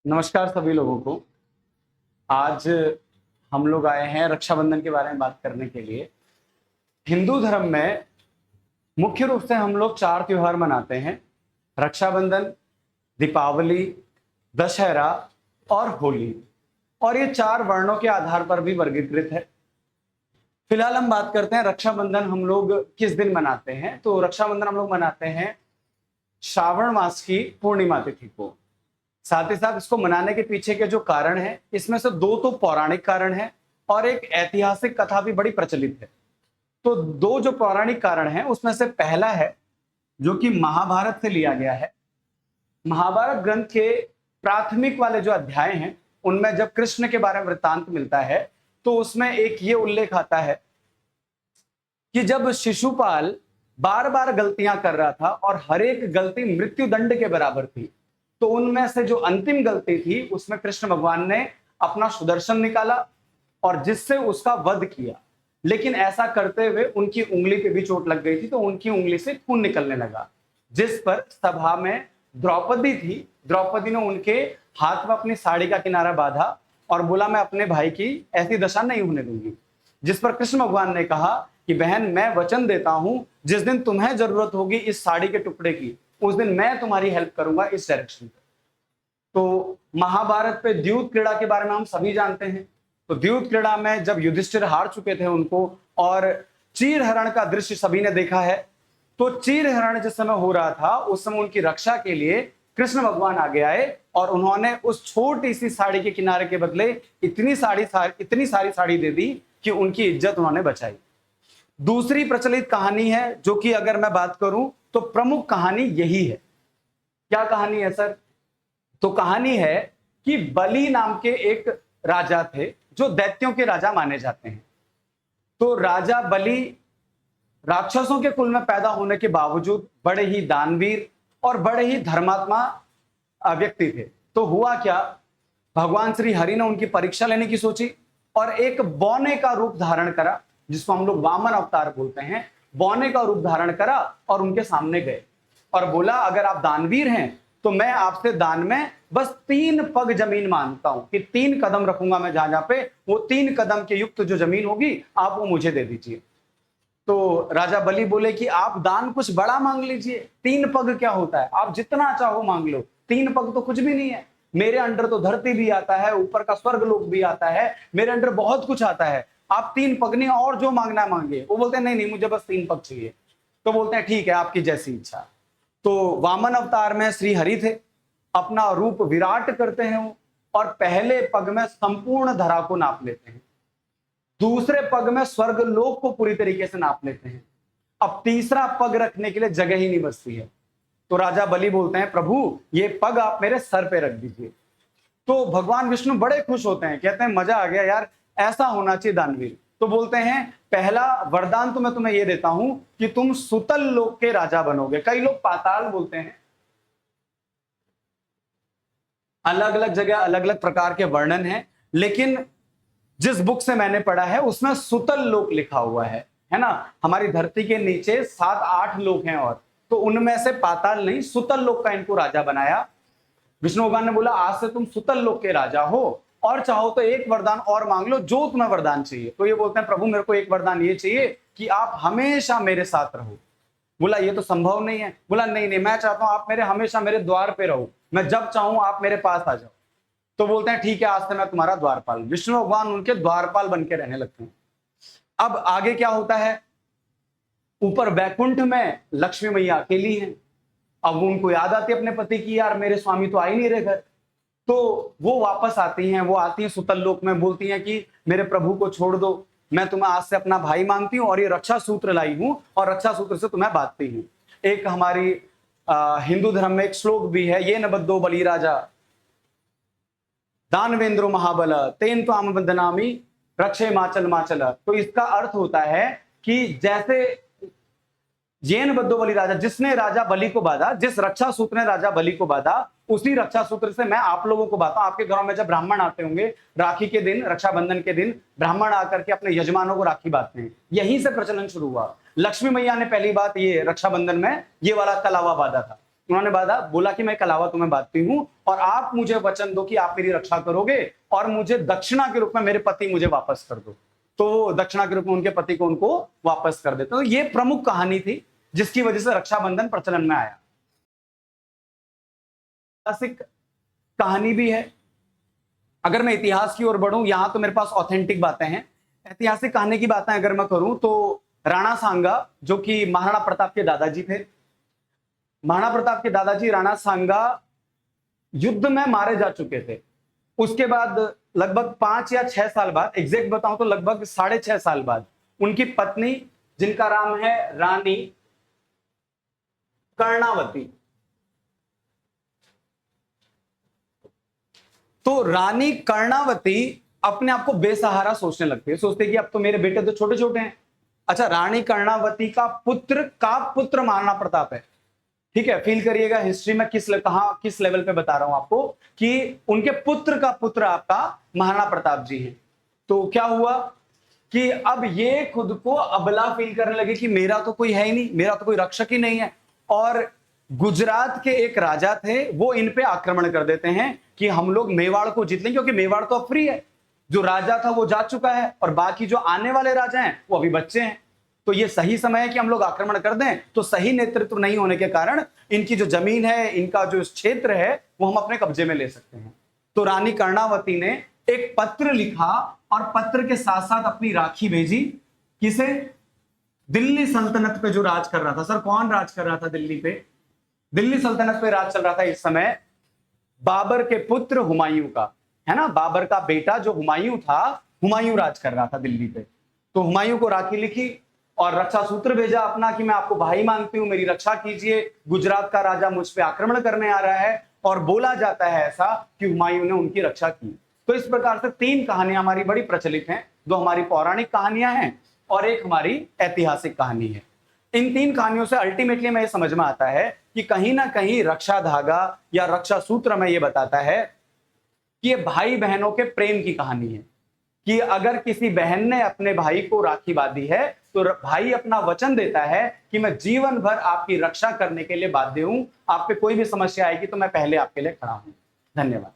नमस्कार सभी लोगों को। आज हम लोग आए हैं रक्षाबंधन के बारे में बात करने के लिए। हिंदू धर्म में मुख्य रूप से हम लोग 4 त्योहार मनाते हैं: रक्षाबंधन, दीपावली, दशहरा और होली। और ये 4 वर्णों के आधार पर भी वर्गीकृत है। फिलहाल हम बात करते हैं रक्षाबंधन हम लोग किस दिन मनाते हैं। तो रक्षाबंधन हम लोग मनाते हैं श्रावण मास की पूर्णिमा तिथि को। साथ ही साथ इसको मनाने के पीछे के जो कारण है, इसमें से 2 तो पौराणिक कारण है और एक ऐतिहासिक कथा भी बड़ी प्रचलित है। तो 2 जो पौराणिक कारण हैं उसमें से पहला है जो कि महाभारत से लिया गया है। महाभारत ग्रंथ के प्राथमिक वाले जो अध्याय हैं उनमें जब कृष्ण के बारे में वृत्तांत मिलता है तो उसमें एक ये उल्लेख आता है कि जब शिशुपाल बार बार गलतियां कर रहा था और हर एक गलती मृत्यु दंड के बराबर थी, तो उनमें से जो अंतिम गलती थी उसमें कृष्ण भगवान ने अपना सुदर्शन निकाला और जिससे उसका वध किया। लेकिन ऐसा करते हुए उनकी उंगली पे भी चोट लग गई थी, तो उनकी उंगली से खून निकलने लगा, जिस पर सभा में द्रौपदी थी। द्रौपदी ने उनके हाथ में अपनी साड़ी का किनारा बांधा और बोला, मैं अपने भाई की ऐसी दशा नहीं होने दूंगी। जिस पर कृष्ण भगवान ने कहा कि बहन, मैं वचन देता हूं, जिस दिन तुम्हें जरूरत होगी इस साड़ी के टुकड़े की, उस दिन मैं तुम्हारी हेल्प करूंगा इस डायरेक्शन पे। तो महाभारत पे द्यूत क्रीड़ा के बारे में हम सभी जानते हैं। तो द्यूत क्रीड़ा में जब युधिष्ठिर हार चुके थे उनको, और चीर हरण का दृश्य सभी ने देखा है। तो चीर हरण जिस समय हो रहा था उस समय उनकी रक्षा के लिए कृष्ण भगवान आगे आए और उन्होंने उस छोटी सी साड़ी के किनारे के बदले इतनी सारी साड़ी दे दी कि उनकी इज्जत उन्होंने बचाई। दूसरी प्रचलित कहानी है जो कि अगर मैं बात करूं तो प्रमुख कहानी यही है। क्या कहानी है सर? तो कहानी है कि बलि नाम के एक राजा थे जो दैत्यों के राजा माने जाते हैं। तो राजा बलि राक्षसों के कुल में पैदा होने के बावजूद बड़े ही दानवीर और बड़े ही धर्मात्मा व्यक्ति थे। तो हुआ क्या, भगवान श्री हरि ने उनकी परीक्षा लेने की सोची और एक बौने का रूप धारण करा, जिसको हम लोग वामन अवतार बोलते हैं। बौने का रूप धारण करा और उनके सामने गए और बोला, अगर आप दानवीर हैं तो मैं आपसे दान में बस 3 पग जमीन मांगता हूं कि 3 कदम रखूंगा मैं जहां पे, वो 3 कदम के युक्त जो जमीन होगी आप वो मुझे दे दीजिए। तो राजा बलि बोले कि आप दान कुछ बड़ा मांग लीजिए, 3 पग क्या होता है, आप जितना चाहो मांग लो, 3 पग तो कुछ भी नहीं है। मेरे अंडर तो धरती भी आता है, ऊपर का स्वर्ग लोक भी आता है, मेरे अंडर बहुत कुछ आता है। आप 3 पग नहीं और जो मांगना मांगे। वो बोलते हैं नहीं नहीं, मुझे बस 3 पग चाहिए। तो बोलते हैं ठीक है, आपकी जैसी इच्छा। तो वामन अवतार में श्री हरि थे, अपना रूप विराट करते हैं वो, और पहले पग में संपूर्ण धरा को नाप लेते हैं, दूसरे पग में स्वर्ग लोक को पूरी तरीके से नाप लेते हैं। अब तीसरा पग रखने के लिए जगह ही नहीं बचती है। तो राजा बलि बोलते हैं, प्रभु ये पग आप मेरे सर पे रख दीजिए। तो भगवान विष्णु बड़े खुश होते हैं, कहते हैं मजा आ गया यार, ऐसा होना चाहिए दानवीर। तो बोलते हैं, पहला वरदान तो मैं तुम्हें यह देता हूं कि तुम सुतल लोक के राजा बनोगे। कई लोग पाताल बोलते हैं, अलग अलग जगह अलग अलग प्रकार के वर्णन हैं, लेकिन जिस बुक से मैंने पढ़ा है उसमें सुतल लोक लिखा हुआ है ना। हमारी धरती के नीचे 7-8 लोक हैं, और तो उनमें से पाताल नहीं, सुतल लोक का इनको राजा बनाया। विष्णु भगवान ने बोला, आज से तुम सुतल लोक के राजा हो, और चाहो तो एक वरदान और मांग लो, जो तुम्हें वरदान चाहिए। तो ये बोलते हैं, प्रभु मेरे को एक वरदान ये चाहिए कि आप हमेशा मेरे साथ रहो। बोला ये तो संभव नहीं है। बोला नहीं नहीं, मैं चाहता हूं आप मेरे हमेशा मेरे द्वार पे रहो, मैं जब चाहूं आप मेरे पास आ जाओ। तो बोलते हैं ठीक है, आज से मैं तुम्हारा द्वारपाल। विष्णु भगवान उनके द्वारपाल बन के रहने लगते हैं। अब आगे क्या होता है, ऊपर वैकुंठ में लक्ष्मी मैया अकेली हैं। अब उनको याद आती है अपने पति की, यार मेरे स्वामी तो आ ही नहीं रहे घर। तो वो वापस आती हैं, वो आती हैं सुतल लोक में, बोलती हैं कि मेरे प्रभु को छोड़ दो, मैं तुम्हें आज से अपना भाई मानती हूं और ये रक्षा सूत्र लाई हूं और रक्षा सूत्र से तुम्हें बांधती हूं। एक हमारी हिंदू धर्म में एक श्लोक भी है, ये न बद्धो बलि राजा दानवेंद्रो महाबल तेन तो आम बंदनामी रक्षे माचल माचल। तो इसका अर्थ होता है कि जैसे येन बद्धो बलि राजा, जिसने राजा बलि को बांधा, जिस रक्षा सूत्र ने राजा बलि को बांधा, उसी रक्षा सूत्र से मैं आप लोगों को बांधता हूं। आपके घरों में जब ब्राह्मण आते होंगे राखी के दिन, रक्षाबंधन के दिन, ब्राह्मण आकर के अपने यजमानों को राखी बांधते हैं, यहीं से प्रचलन शुरू हुआ। लक्ष्मी मैया ने पहली बात ये रक्षाबंधन में ये वाला कलावा बांधा था। उन्होंने बोला कि मैं कलावा तुम्हें बांधती हूं और आप मुझे वचन दो कि आप मेरी रक्षा करोगे और मुझे दक्षिणा के रूप में मेरे पति मुझे वापस कर दो। तो दक्षिणा के रूप में उनके पति को उनको वापस कर देते। तो ये प्रमुख कहानी थी जिसकी वजह से रक्षाबंधन प्रचलन में आया। ऐतिहासिक कहानी भी है। अगर मैं इतिहास की ओर बढ़ूं, यहां तो मेरे पास ऑथेंटिक बातें हैं। ऐतिहासिक कहानी की बातें अगर मैं करूं तो राणा सांगा, जो कि महाराणा प्रताप के दादाजी थे, महाराणा प्रताप के दादाजी राणा सांगा युद्ध में मारे जा चुके थे। उसके बाद लगभग 5 या 6 साल बाद, एग्जैक्ट बताऊं तो लगभग 6.5 साल बाद, उनकी पत्नी, जिनका नाम है रानी कर्णावती, तो रानी कर्णावती अपने आप को बेसहारा सोचने लगती है। सोचते कि अब तो मेरे बेटे तो छोटे छोटे हैं। अच्छा, रानी कर्णावती का पुत्र महाराणा प्रताप है। ठीक है, फील करिएगा हिस्ट्री में किस लेवल पे बता रहा हूं आपको कि उनके पुत्र का पुत्र आपका महाराणा प्रताप जी है। तो क्या हुआ कि अब ये खुद को अबला फील करने लगे कि मेरा तो कोई है ही नहीं, मेरा तो कोई रक्षक ही नहीं है। और गुजरात के एक राजा थे, वो इन पे आक्रमण कर देते हैं कि हम लोग मेवाड़ को जीत लेंगे, क्योंकि मेवाड़ तो अब फ्री है। जो राजा था वो जा चुका है और बाकी जो आने वाले राजा हैं वो अभी बच्चे हैं। तो ये सही समय है कि हम लोग आक्रमण कर दें। तो सही नेतृत्व नहीं होने के कारण इनकी जो जमीन है, इनका जो क्षेत्र है, वो हम अपने कब्जे में ले सकते हैं। तो रानी कर्णावती ने एक पत्र लिखा और पत्र के साथ साथ अपनी राखी भेजी। किसे? दिल्ली सल्तनत पे जो राज कर रहा था। सर, कौन राज कर रहा था दिल्ली पे? दिल्ली सल्तनत पे राज चल रहा था इस समय बाबर के पुत्र हुमायूं का, है ना। बाबर का बेटा जो हुमायूं था, हुमायूं राज कर रहा था दिल्ली पे। तो हुमायूं को राखी लिखी और रक्षा सूत्र भेजा अपना कि मैं आपको भाई मानती हूं, मेरी रक्षा कीजिए, गुजरात का राजा मुझ पे आक्रमण करने आ रहा है। और बोला जाता है ऐसा कि हुमायूं ने उनकी रक्षा की। तो इस प्रकार से 3 कहानियां हमारी बड़ी प्रचलित हैं। 2 हमारी पौराणिक कहानियां हैं और एक हमारी ऐतिहासिक कहानी है। इन 3 कहानियों से अल्टीमेटली हमें यह समझ में आता है कि कहीं ना कहीं रक्षा धागा या रक्षा सूत्र में यह बताता है कि ये भाई बहनों के प्रेम की कहानी है कि अगर किसी बहन ने अपने भाई को राखी बांधी है तो भाई अपना वचन देता है कि मैं जीवन भर आपकी रक्षा करने के लिए बाध्य हूं। आप पे कोई भी समस्या आएगी तो मैं पहले आपके लिए खड़ा हूं। धन्यवाद।